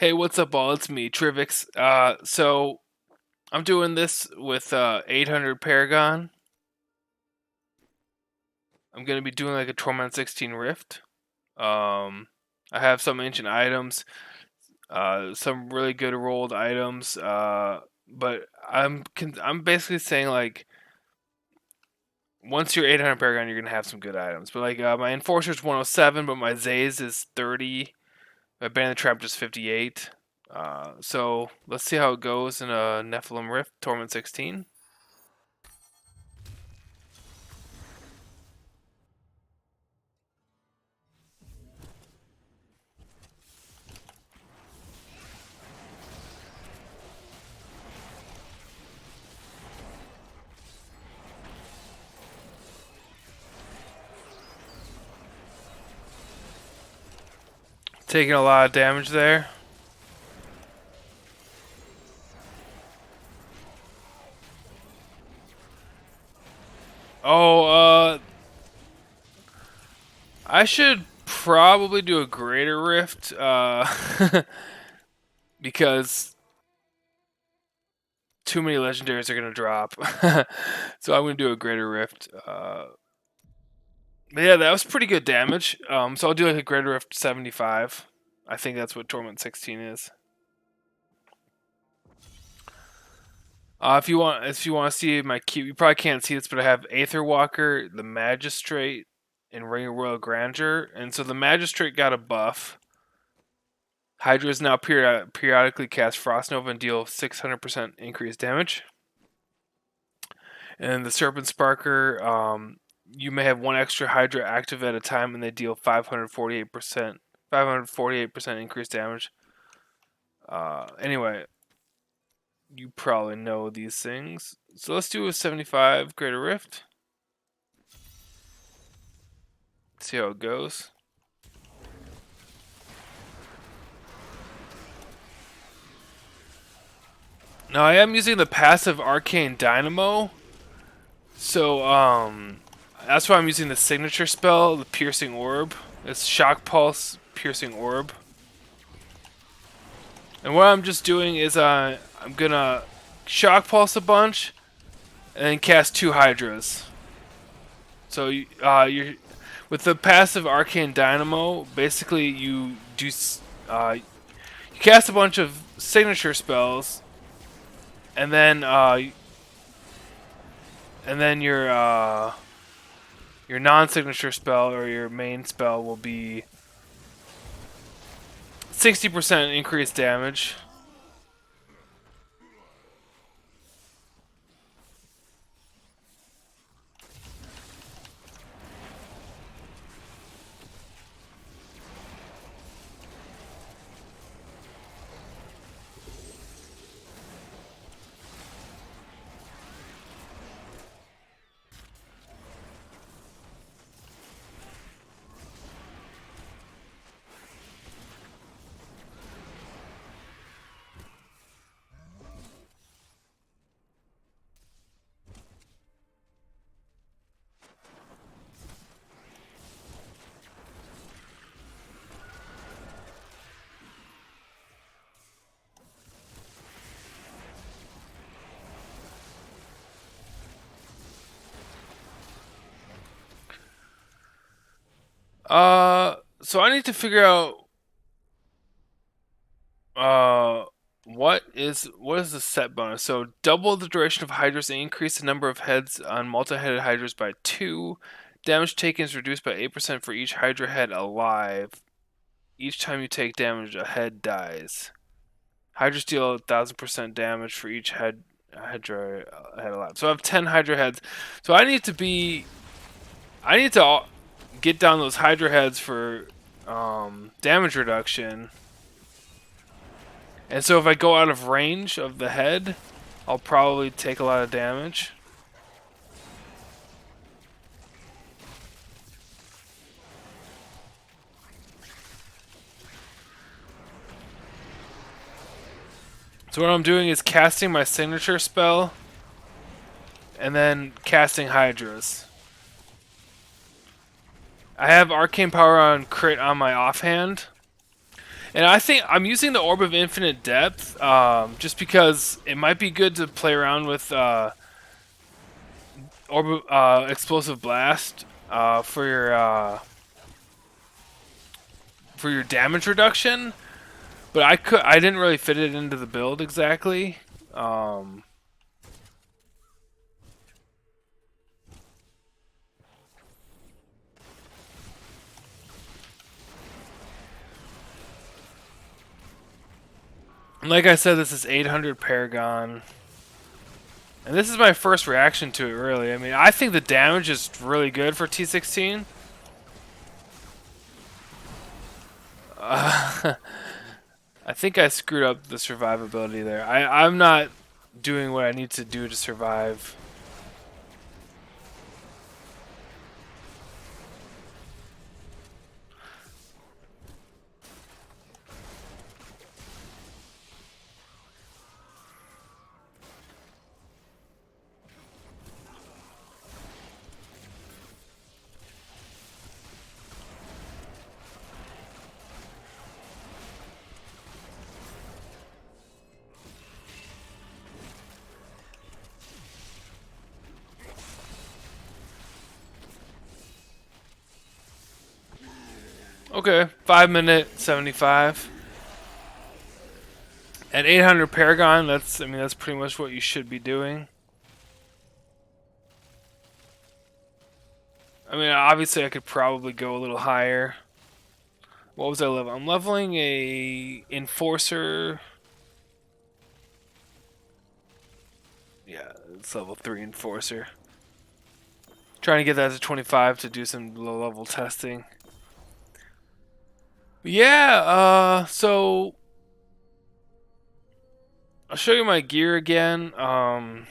Hey, what's up, all? It's me, Trivix. So I'm doing this with 800 paragon. I'm gonna be doing like a Torment 16 Rift. I have some ancient items, some really good rolled items. But I'm basically saying like once you're 800 paragon, you're gonna have some good items. But like my Enforcer's 107, but my Zaze is 30. My Bandit Trap is 58. So let's see how it goes in a Nephilim Rift Torment 16. Taking a lot of damage there. Oh, I should probably do a Greater Rift, because too many legendaries are gonna drop. So I'm gonna do a Greater Rift. But yeah, that was pretty good damage. So I'll do like a Greater Rift 75. I think that's what Torment 16 is. If you want to see my cube, you probably can't see this, but I have Aether Walker, the Magistrate, and Ring of Royal Grandeur, and so the Magistrate got a buff. Hydras now periodically cast Frost Nova and deal 600% increased damage. And the Serpent Sparker, you may have one extra Hydra active at a time, and they deal 548% increased damage. Anyway, you probably know these things. So let's do a 75 Greater Rift. See how it goes. Now I am using the passive Arcane Dynamo. So that's why I'm using the signature spell, the Piercing Orb. It's Shock Pulse, Piercing Orb. And what I'm just doing is I'm gonna Shock Pulse a bunch, and then cast 2 Hydras. So you're with the passive Arcane Dynamo. Basically, you do you cast a bunch of signature spells, and then your non-signature spell or your main spell will be 60% increased damage. So I need to figure out what is the set bonus. So double the duration of Hydras and increase the number of heads on multi-headed Hydras by 2. Damage taken is reduced by 8% for each Hydra head alive. Each time you take damage, a head dies. Hydras deal 1000% damage for each Hydra head alive. So I have 10 Hydra heads. So I need to get down those Hydra heads for damage reduction. And so if I go out of range of the head, I'll probably take a lot of damage. So what I'm doing is casting my signature spell and then casting Hydras. I have Arcane Power on crit on my offhand. And I think I'm using the Orb of Infinite Depth just because it might be good to play around with Explosive Blast for your damage reduction. But I didn't really fit it into the build exactly. Um, like I said, this is 800 Paragon. And this is my first reaction to it, really. I mean, I think the damage is really good for T16. I think I screwed up the survivability there. I'm not doing what I need to do to survive. Okay, 5 minute 75. At 800 Paragon, that's pretty much what you should be doing. I mean, obviously I could probably go a little higher. What was I level? I'm leveling a Enforcer. Yeah, it's level 3 Enforcer. Trying to get that to 25 to do some low level testing. Yeah, so I'll show you my gear again. I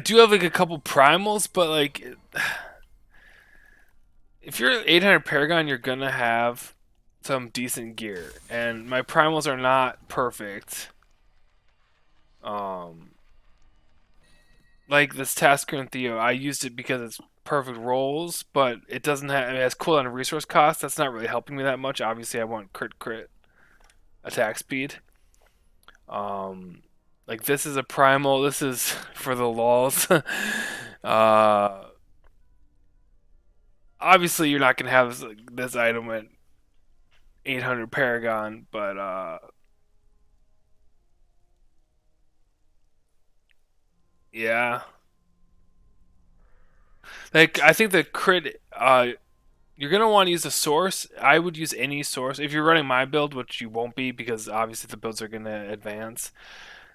do have like a couple primals, but like if you're at 800 Paragon, you're gonna have some decent gear, and my primals are not perfect. Um, like this Tasker and Theo, I used it because it's perfect rolls, but it doesn't have. I mean, it has cooldown and resource cost. That's not really helping me that much. Obviously, I want crit attack speed. Um, like this is a primal. This is for the lulz. uh, obviously, you're not gonna have this item at 800 Paragon, but yeah. Like I think the crit you're gonna want to use a source. I would use any source if you're running my build, which you won't be because obviously the builds are gonna advance.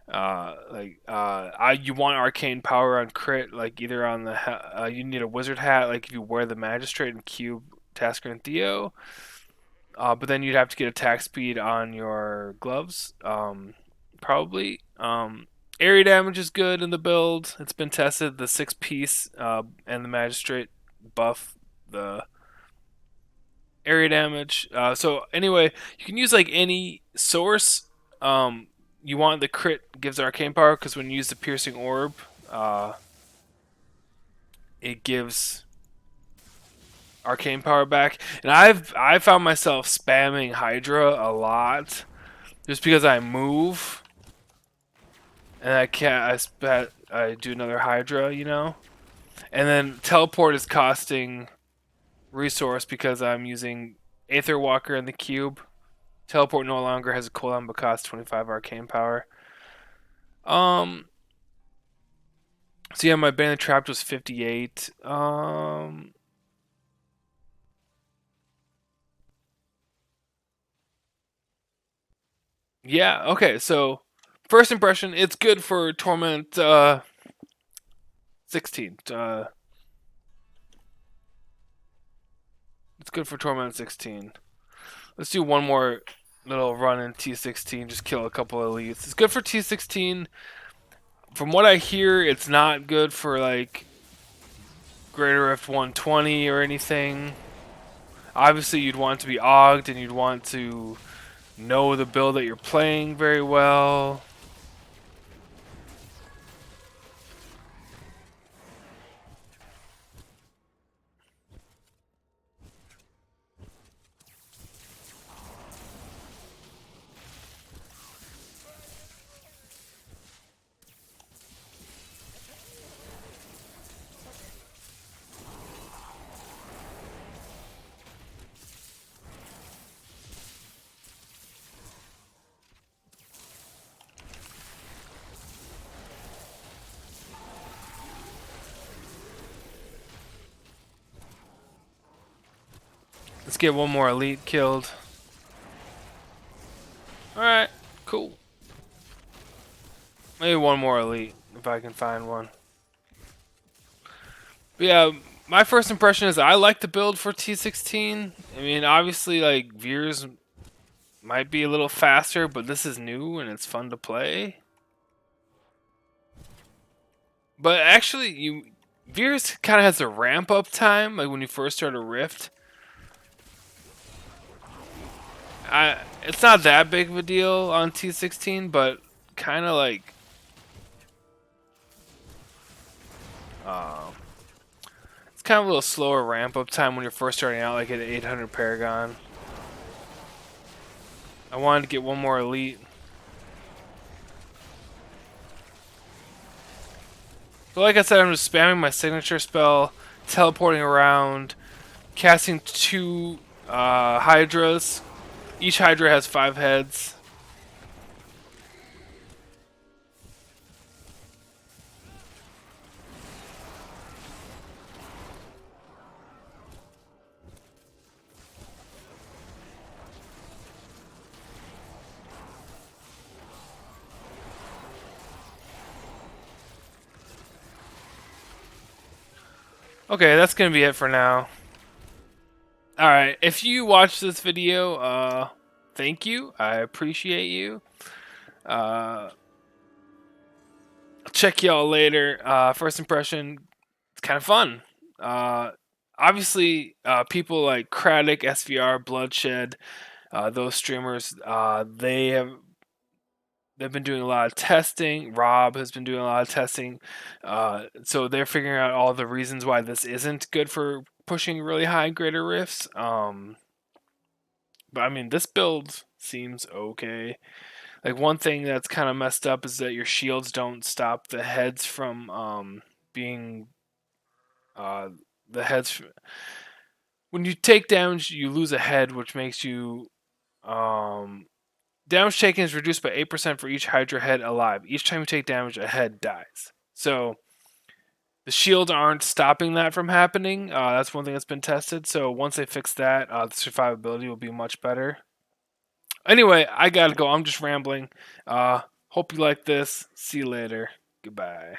You want arcane power on crit, like either on the you need a wizard hat, like if you wear the magistrate and cube Tasker and Theo. But then you'd have to get attack speed on your gloves, probably. Area damage is good in the build. It's been tested. The 6 piece and the magistrate buff the area damage. So anyway, you can use like any source. You want the crit gives arcane power because when you use the piercing orb, it gives arcane power back. And I found myself spamming Hydra a lot just because I move and I can't. I do another Hydra, you know. And then teleport is costing resource because I'm using Aether Walker in the cube. Teleport no longer has a cooldown but costs 25 arcane power. Um. So yeah, my Bandit Trapped was 58. Yeah. Okay. So first impression, it's good for Torment 16. It's good for Torment 16. Let's do one more little run in T16. Just kill a couple of elites. It's good for T16. From what I hear, it's not good for like Greater Rift 120 or anything. Obviously, you'd want to be ogged and you'd want to know the build that you're playing very well. Let's get one more elite killed. Alright, cool. Maybe one more elite, if I can find one. But yeah, my first impression is I like the build for T16. I mean, obviously, like, Veers might be a little faster, but this is new and it's fun to play. But actually, Veers kind of has a ramp up time, like when you first start a Rift. It's not that big of a deal on T16, but kind of like uh, it's kind of a little slower ramp up time when you're first starting out, like at 800 Paragon. I wanted to get one more elite. So like I said, I'm just spamming my signature spell, teleporting around, casting 2 Hydras. Each Hydra has 5 heads. Okay, that's gonna be it for now. Alright, if you watched this video, thank you. I appreciate you. I'll check y'all later. First impression, it's kind of fun. Uh, obviously, people like Cratic, SVR, Bloodshed, those streamers, they've been doing a lot of testing. Rob has been doing a lot of testing. So they're figuring out all the reasons why this isn't good for pushing really high greater rifts. But I mean, this build seems okay. Like one thing that's kind of messed up is that your shields don't stop the heads from being uh, the heads. When you take damage, you lose a head, which makes you damage taken is reduced by 8% for each Hydra head alive. Each time you take damage, a head dies. So the shields aren't stopping that from happening. That's one thing that's been tested. So once they fix that, the survivability will be much better. Anyway, I gotta go. I'm just rambling. Hope you like this. See you later. Goodbye.